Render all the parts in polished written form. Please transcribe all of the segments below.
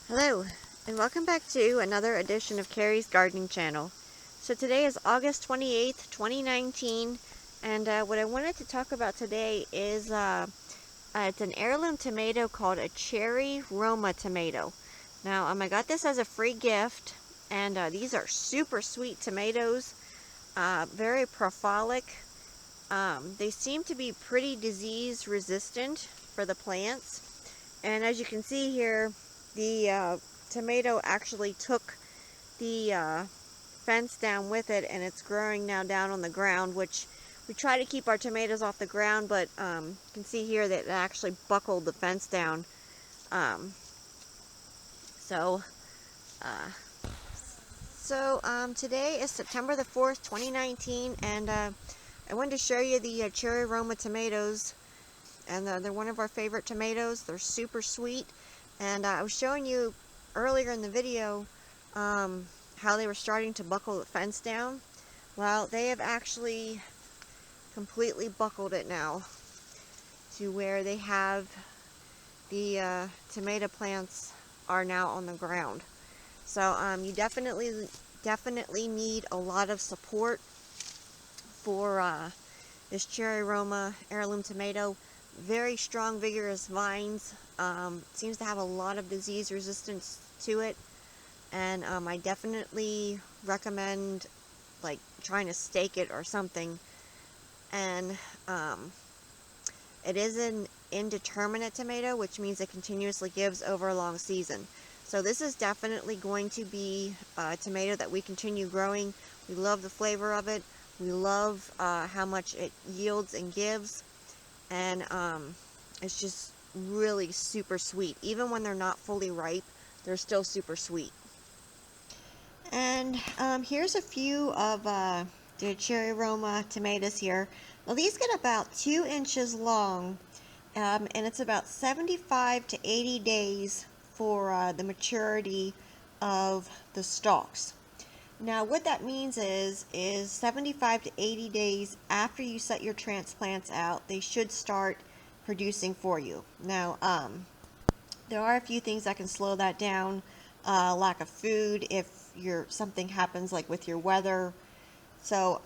Hello, and welcome back to another edition of Carrie's Gardening Channel. So today is August 28th, 2019, and what I wanted to talk about today is it's an heirloom tomato called a Cherry Roma Tomato. Now, I got this as a free gift, and these are super sweet tomatoes, very prolific. They seem to be pretty disease resistant for the plants, and as you can see here, the tomato actually took the fence down with it, and it's growing now down on the ground, which we try to keep our tomatoes off the ground, but you can see here that it actually buckled the fence down. Um, so today is September the 4th, 2019, and I wanted to show you the Cherry Roma tomatoes, and they're one of our favorite tomatoes. They're super sweet. And I was showing you earlier in the video how they were starting to buckle the fence down. Well, they have actually completely buckled it now to where they have the tomato plants are now on the ground. So you definitely need a lot of support for this Cherry Roma heirloom tomato. Very strong, vigorous vines. Seems to have a lot of disease resistance to it, and I definitely recommend like trying to stake it or something. And it is an indeterminate tomato, which means it continuously gives over a long season. So this is definitely going to be a tomato that we continue growing. We love the flavor of it. We love how much it yields and gives. And it's just really super sweet. Even when they're not fully ripe, they're still super sweet. And here's a few of the Cherry Roma tomatoes here. Now these get about 2 inches long, and it's about 75 to 80 days for the maturity of the stalks. Now what that means is 75 to 80 days after you set your transplants out, they should start producing for you. Now there are a few things that can slow that down. Lack of food, if something happens like with your weather. So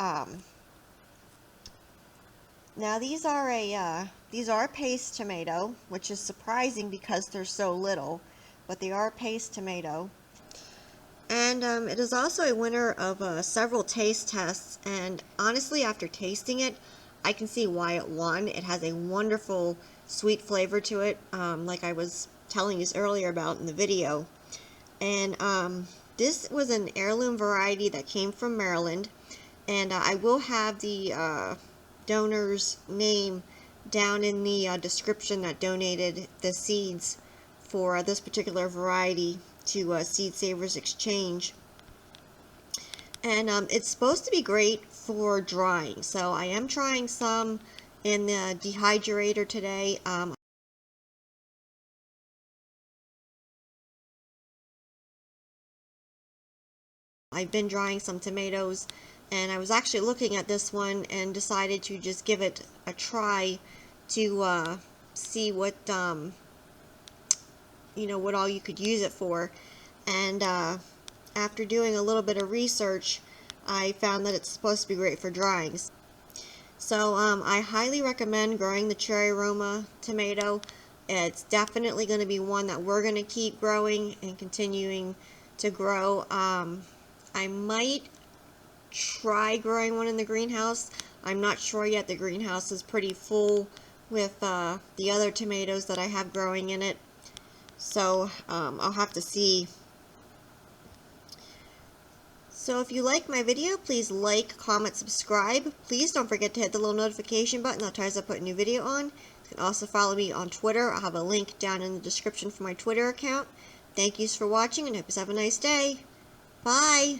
now these are a paste tomato, which is surprising because they're so little, but they are a paste tomato. And it is also a winner of several taste tests, and honestly, after tasting it, I can see why it won. It has a wonderful sweet flavor to it, like I was telling you earlier about in the video. And this was an heirloom variety that came from Maryland, and I will have the donor's name down in the description that donated the seeds for this particular variety to Seed Savers Exchange. And it's supposed to be great for drying, so I am trying some in the dehydrator today. I've been drying some tomatoes, and I was actually looking at this one and decided to just give it a try to see what what all you could use it for. And after doing a little bit of research, I found that it's supposed to be great for drying. So I highly recommend growing the Cherry Roma tomato. It's definitely going to be one that we're going to keep growing and continuing to grow. I might try growing one in the greenhouse. I'm not sure yet. The greenhouse is pretty full with the other tomatoes that I have growing in it. So I'll have to see. So if you like my video, please like, comment, subscribe. Please don't forget to hit the little notification button that tells us I put a new video on. You can also follow me on Twitter. I'll have a link down in the description for my Twitter account. Thank you for watching, and hope you have a nice day. Bye!